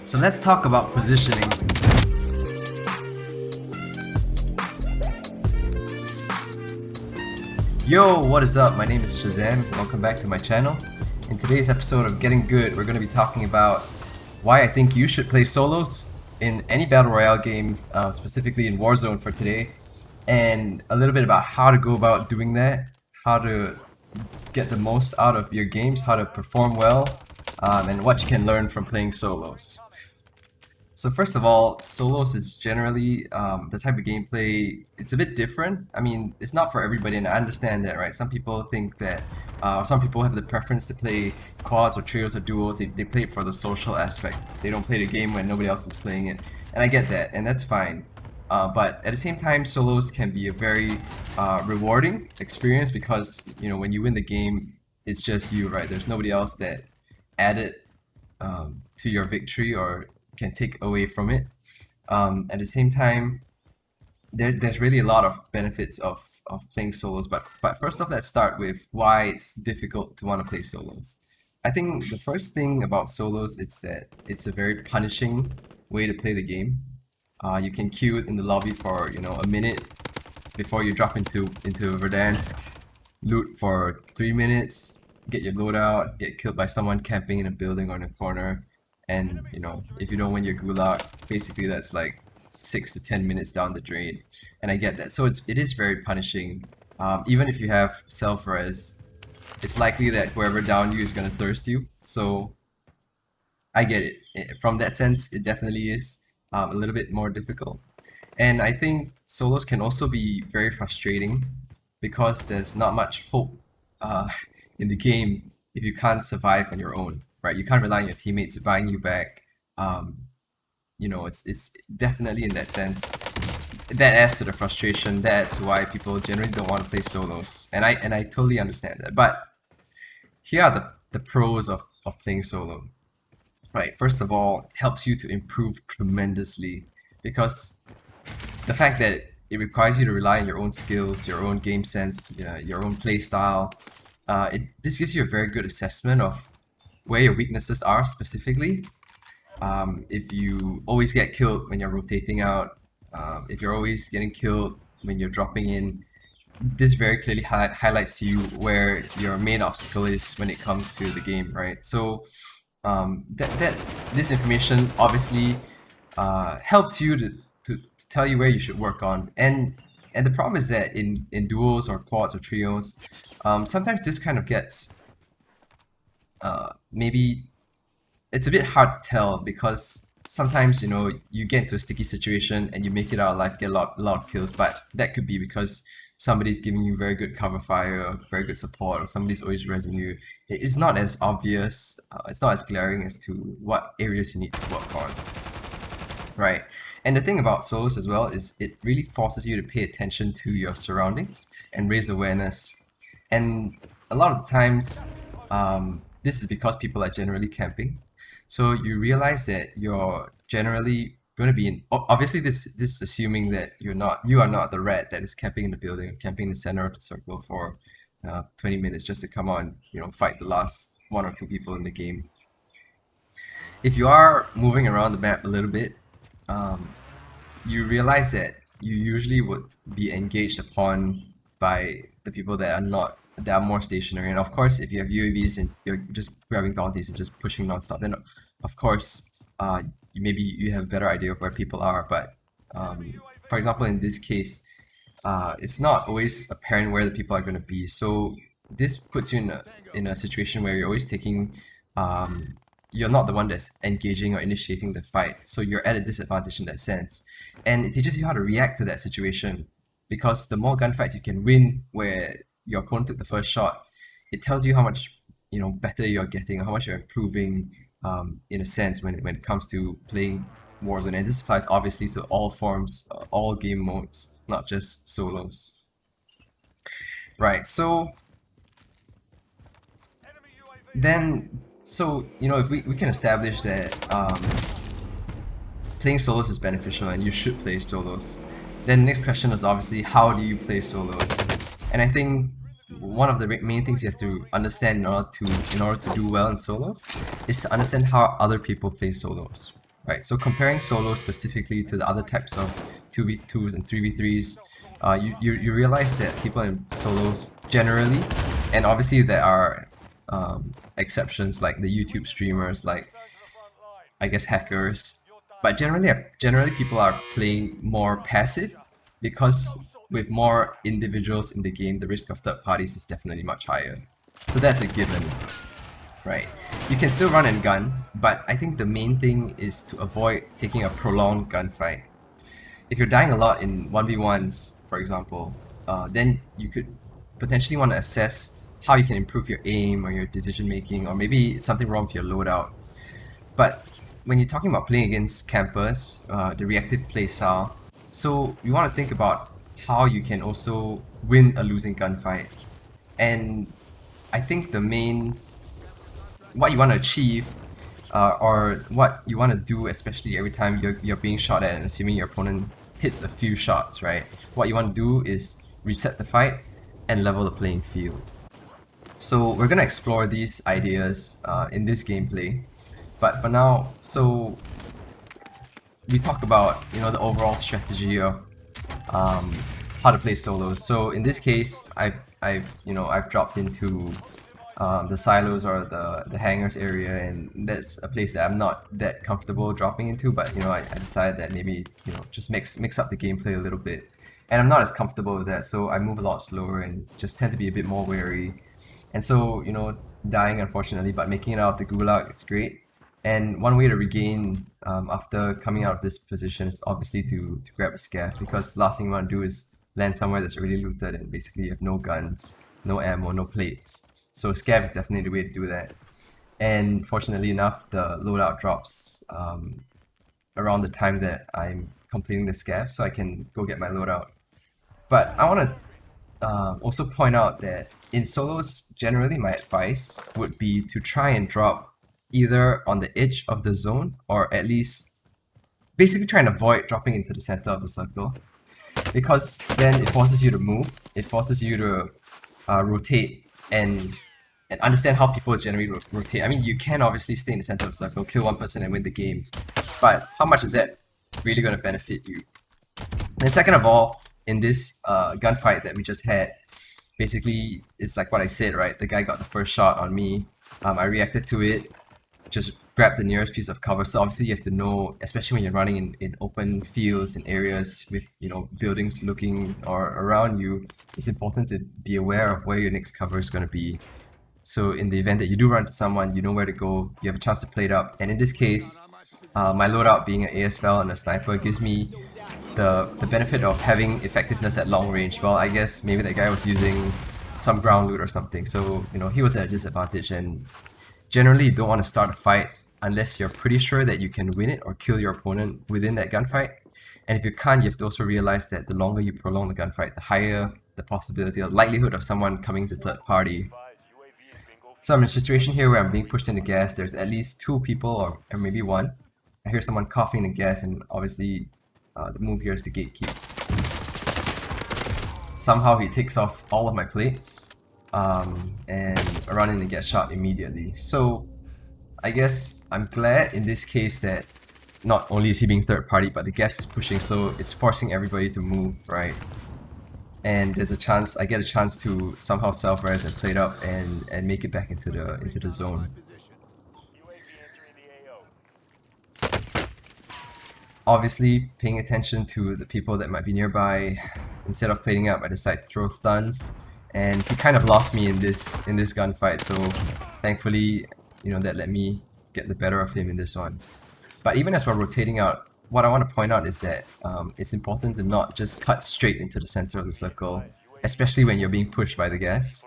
So let's talk about positioning. Yo, what is up? My name is Shazam. Welcome back to my channel. In today's episode of Getting Good, we're going to be talking about why I think you should play solos in any Battle Royale game, specifically in Warzone for today, and a little bit about how to go about doing that, how to get the most out of your games, how to perform well, and what you can learn from playing solos. So first of all, solos is generally the type of gameplay. It's a bit different. I mean, it's not for everybody, and I understand that, right? Some people think that, some people have the preference to play quads or trios or duos. They play it for the social aspect. They don't play the game when nobody else is playing it, and I get that, and that's fine. But at the same time, solos can be a very rewarding experience because when you win the game, it's just you, right? There's nobody else that added to your victory or can take away from it. At the same time, there's really a lot of benefits of playing solos. But first off, let's start with why it's difficult to want to play solos. I think the first thing about solos is that it's a very punishing way to play the game. You can queue in the lobby for a minute before you drop into Verdansk, loot for 3 minutes, get your loadout, get killed by someone camping in a building or in a corner, and if you don't win your gulag, basically that's like 6 to 10 minutes down the drain. And I get that, so it is very punishing. Even if you have self-res, it's likely that whoever downed you is gonna thirst you. So I get it. From that sense, it definitely is a little bit more difficult. And I think solos can also be very frustrating because there's not much hope in the game if you can't survive on your own, right? You can't rely on your teammates buying you back. It's definitely in that sense. That adds to the frustration. That's why people generally don't want to play solos, and I totally understand that. But here are the pros of playing solo. Right, first of all, it helps you to improve tremendously because the fact that it requires you to rely on your own skills, your own game sense, your own play style. This gives you a very good assessment of where your weaknesses are specifically. If you always get killed when you're rotating out, if you're always getting killed when you're dropping in, this very clearly highlights to you where your main obstacle is when it comes to the game, right? So this information obviously helps you to tell you where you should work on. And the problem is that in duos or quads or trios, sometimes this kind of gets maybe it's a bit hard to tell because sometimes you get into a sticky situation and you make it out alive, get a lot of kills, but that could be because somebody's giving you very good cover fire, very good support, or somebody's always rezzing you. It's not as obvious, it's not as glaring as to what areas you need to work on, right? And the thing about solos as well is it really forces you to pay attention to your surroundings and raise awareness. And a lot of the times, this is because people are generally camping. So you realize that you're generally going to be in. Obviously, this is assuming that you are not the rat that is camping in the building, camping in the center of the circle for 20 minutes just to come on, fight the last one or two people in the game. If you are moving around the map a little bit, you realize that you usually would be engaged upon by the people that are more stationary. And of course, if you have UAVs and you're just grabbing bounties and just pushing non-stop, then of course maybe you have a better idea of where people are. But for example, in this case, it's not always apparent where the people are going to be. So this puts you in a situation where you're always taking you're not the one that's engaging or initiating the fight, so you're at a disadvantage in that sense. And it teaches you how to react to that situation, because the more gunfights you can win where your opponent took the first shot, it tells you how much better you're getting, how much you're improving, in a sense, when it comes to playing Warzone. And this applies obviously to all forms, all game modes, not just solos. Right, so then if we can establish that playing solos is beneficial and you should play solos, then the next question is obviously how do you play solos? And I think one of the main things you have to understand in order to do well in solos is to understand how other people play solos, right? So comparing solos specifically to the other types of 2v2s and 3v3s, you realize that people in solos generally, and obviously there are exceptions like the YouTube streamers, like I guess hackers, but generally people are playing more passive because with more individuals in the game, the risk of third parties is definitely much higher. So that's a given, right? You can still run and gun, but I think the main thing is to avoid taking a prolonged gunfight. If you're dying a lot in 1v1s, for example, then you could potentially want to assess how you can improve your aim or your decision making, or maybe it's something wrong with your loadout. But when you're talking about playing against campers, the reactive play style, so you want to think about how you can also win a losing gunfight. And I think what you want to achieve, or what you want to do, especially every time you're being shot at and assuming your opponent hits a few shots, right? What you want to do is reset the fight and level the playing field. So we're gonna explore these ideas in this gameplay. But for now, so we talk about the overall strategy of um, how to play solos. So in this case, I've dropped into the silos or the hangars area, and that's a place that I'm not that comfortable dropping into. But I decided that maybe just mix up the gameplay a little bit, and I'm not as comfortable with that, so I move a lot slower and just tend to be a bit more wary. And so dying unfortunately, but making it out of the gulag is great. And one way to regain after coming out of this position is obviously to grab a scav, because last thing you want to do is land somewhere that's already looted and basically you have no guns, no ammo, no plates. So scav is definitely the way to do that. And fortunately enough, the loadout drops around the time that I'm completing the scav, so I can go get my loadout. But I want to also point out that in solos, generally my advice would be to try and drop either on the edge of the zone, or at least basically try and avoid dropping into the center of the circle, because then it forces you to move, it forces you to rotate and understand how people generally rotate. I mean, you can obviously stay in the center of the circle, kill one person and win the game, but how much is that really going to benefit you? And second of all, in this gunfight that we just had, basically it's like what I said, right? The guy got the first shot on me. I reacted to it, just grab the nearest piece of cover. So obviously you have to know, especially when you're running in open fields and areas with buildings looking or around you, it's important to be aware of where your next cover is going to be. So in the event that you do run to someone, you know where to go, you have a chance to play it up. And in this case, my loadout being an ASVAL and a sniper gives me the benefit of having effectiveness at long range. Well, I guess maybe that guy was using some ground loot or something, so he was at a disadvantage. And generally you don't want to start a fight unless you're pretty sure that you can win it or kill your opponent within that gunfight. And if you can't, you have to also realize that the longer you prolong the gunfight, the higher the possibility or likelihood of someone coming to third party. So I'm in a situation here where I'm being pushed into gas. There's at least two people, or maybe one. I hear someone coughing in gas, and obviously the move here is to gatekeep. Somehow he takes off all of my plates, and I run in and get shot immediately. So I guess I'm glad in this case that not only is he being third party, but the gas is pushing, so it's forcing everybody to move, right? And there's a chance, I get a chance to somehow self-res and play it up and make it back into the zone. Obviously, paying attention to the people that might be nearby. Instead of plating up, I decide to throw stuns, and he kind of lost me in this gunfight. So thankfully, that let me get the better of him in this one. But even as we're rotating out, what I want to point out is that it's important to not just cut straight into the center of the circle, especially when you're being pushed by the gas.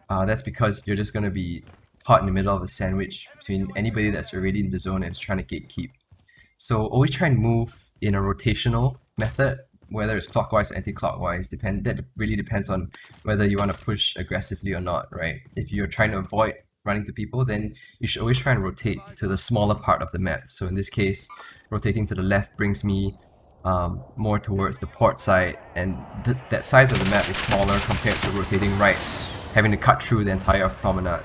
That's because you're just going to be caught in the middle of a sandwich between anybody that's already in the zone and is trying to gatekeep. So always try and move in a rotational method, whether it's clockwise or anti-clockwise. That really depends on whether you want to push aggressively or not, right? If you're trying to avoid running to people, then you should always try and rotate to the smaller part of the map. So in this case, rotating to the left brings me more towards the port side, and that size of the map is smaller compared to rotating right, having to cut through the entire promenade.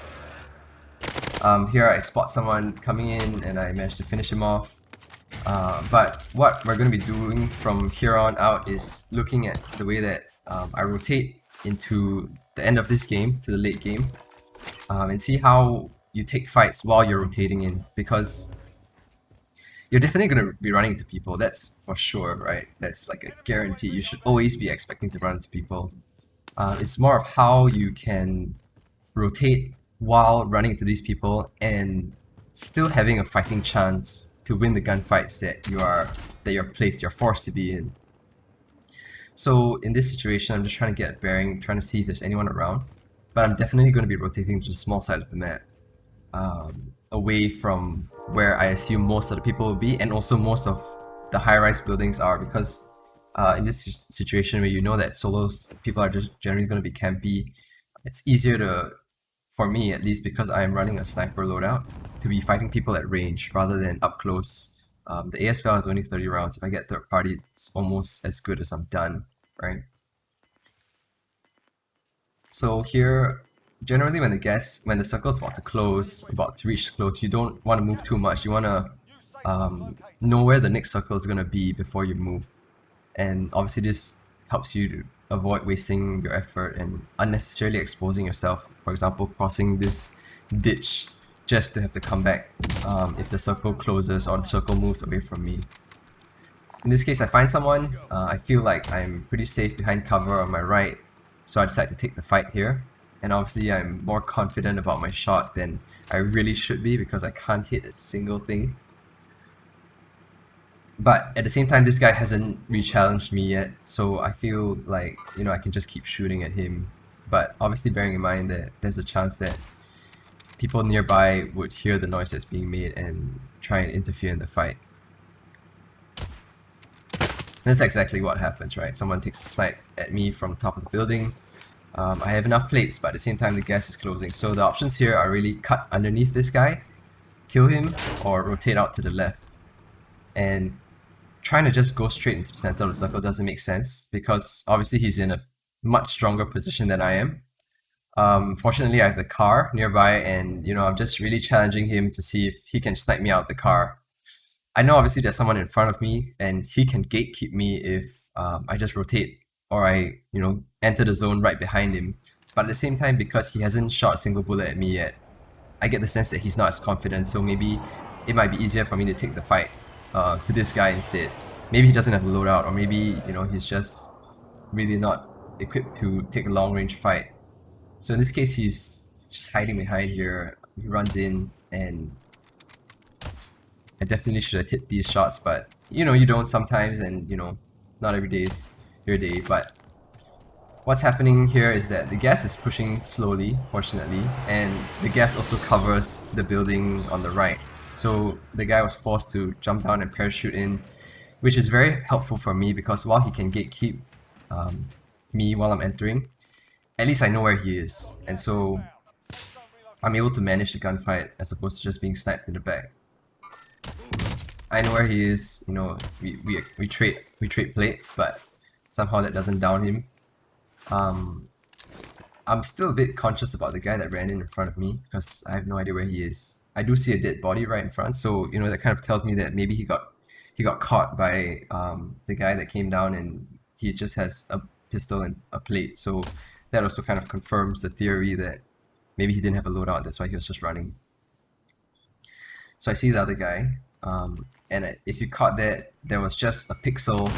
Here I spot someone coming in and I managed to finish him off. But what we're going to be doing from here on out is looking at the way that I rotate into the end of this game, to the late game, and see how you take fights while you're rotating in, because you're definitely going to be running into people, that's for sure, right? That's like a guarantee. You should always be expecting to run into people. It's more of how you can rotate while running into these people and still having a fighting chance to win the gunfights you're forced to be in. So in this situation, I'm just trying to get a bearing, trying to see if there's anyone around, but I'm definitely going to be rotating to the small side of the map, away from where I assume most of the people will be, and also most of the high-rise buildings are, because in this situation where you know that solos, people are just generally going to be campy, it's easier to, for me at least, because I am running a sniper loadout, to be fighting people at range rather than up close. The ASPL is only 30 rounds. If I get third party, it's almost as good as I'm done, right? So here, generally when the circle is about to close, about to reach close, you don't want to move too much. You want to know where the next circle is going to be before you move. And obviously this helps you to avoid wasting your effort and unnecessarily exposing yourself. For example, crossing this ditch just to have to come back if the circle closes or the circle moves away from me. In this case, I find someone, I feel like I'm pretty safe behind cover on my right, so I decide to take the fight here. And obviously I'm more confident about my shot than I really should be, because I can't hit a single thing. But at the same time, this guy hasn't re-challenged me yet, so I feel like, you know, I can just keep shooting at him. But obviously bearing in mind that there's a chance that people nearby would hear the noise that's being made and try and interfere in the fight. That's exactly what happens, right? Someone takes a snipe at me from the top of the building. I have enough plates, but at the same time the gas is closing. So the options here are really cut underneath this guy, kill him, or rotate out to the left. And trying to just go straight into the center of the circle doesn't make sense, because obviously he's in a much stronger position than I am. Fortunately, I have the car nearby, and you know, I'm just really challenging him to see if he can snipe me out the car. I know obviously there's someone in front of me, and he can gatekeep me if I just rotate or I, you know, enter the zone right behind him. But at the same time, because he hasn't shot a single bullet at me yet, I get the sense that he's not as confident. So maybe it might be easier for me to take the fight to this guy instead. Maybe he doesn't have a loadout, or maybe, you know, he's just really not equipped to take a long range fight. So in this case, he's just hiding behind here. He runs in, and I definitely should have hit these shots, but you know, you don't sometimes, and you know, not every day is your day. But what's happening here is that the gas is pushing slowly, fortunately, and the gas also covers the building on the right. So the guy was forced to jump down and parachute in, which is very helpful for me, because while he can gatekeep me while I'm entering, at least I know where he is, and so I'm able to manage the gunfight as opposed to just being sniped in the back. I know where he is, you know, we trade plates, but somehow that doesn't down him. I'm still a bit conscious about the guy that ran in front of me, because I have no idea where he is. I do see a dead body right in front, so you know, that kind of tells me that maybe he got caught by the guy that came down, and he just has a pistol and a plate. So that also kind of confirms the theory that maybe he didn't have a loadout, that's why he was just running. So I see the other guy, and if you caught that, there was just a pixel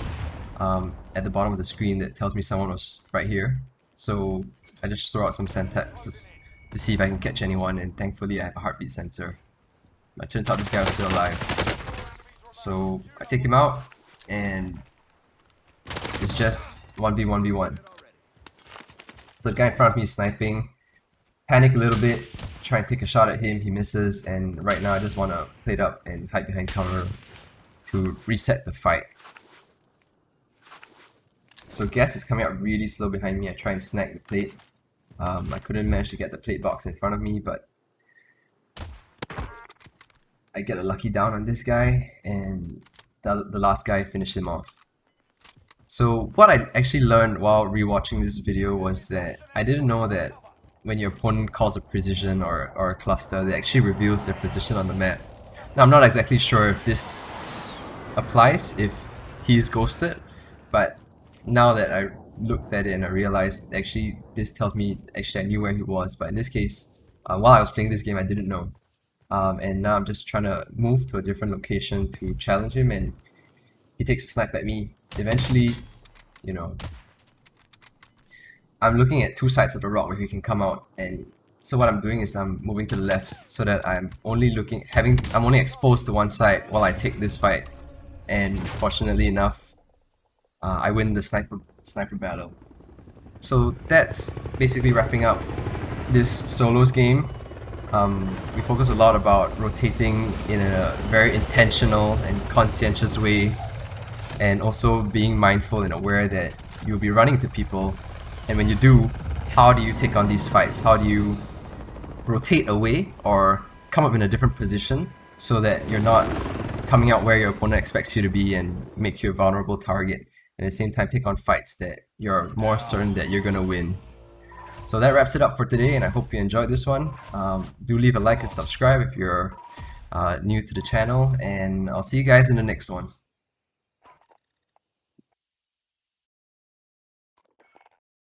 at the bottom of the screen that tells me someone was right here. So I just throw out some syntaxes to see if I can catch anyone, and thankfully I have a heartbeat sensor. But it turns out this guy was still alive. So I take him out, and it's just 1v1v1. So the guy in front of me is sniping. Panic a little bit, try and take a shot at him, he misses, and right now I just want to plate up and hide behind cover to reset the fight. So gas is coming out really slow behind me. I try and snag the plate. I couldn't manage to get the plate box in front of me, but I get a lucky down on this guy, and the last guy finished him off. So what I actually learned while rewatching this video was that I didn't know that when your opponent calls a precision or a cluster, it actually reveals their position on the map. Now I'm not exactly sure if this applies if he's ghosted, but now that I looked at it and I realized actually this tells me actually I knew where he was, but in this case, while I was playing this game I didn't know. And now I'm just trying to move to a different location to challenge him, and he takes a snipe at me. Eventually, you know, I'm looking at two sides of the rock where he can come out, and so what I'm doing is I'm moving to the left so that I'm only exposed to one side while I take this fight. And fortunately enough, I win the sniper battle. So that's basically wrapping up this solos game. We focus a lot about rotating in a very intentional and conscientious way, and also being mindful and aware that you'll be running into people, and when you do, how do you take on these fights? How do you rotate away or come up in a different position so that you're not coming out where your opponent expects you to be and make you a vulnerable target, and at the same time take on fights that you're more certain that you're gonna win. So that wraps it up for today, and I hope you enjoyed this one. Do leave a like and subscribe if you're new to the channel, and I'll see you guys in the next one.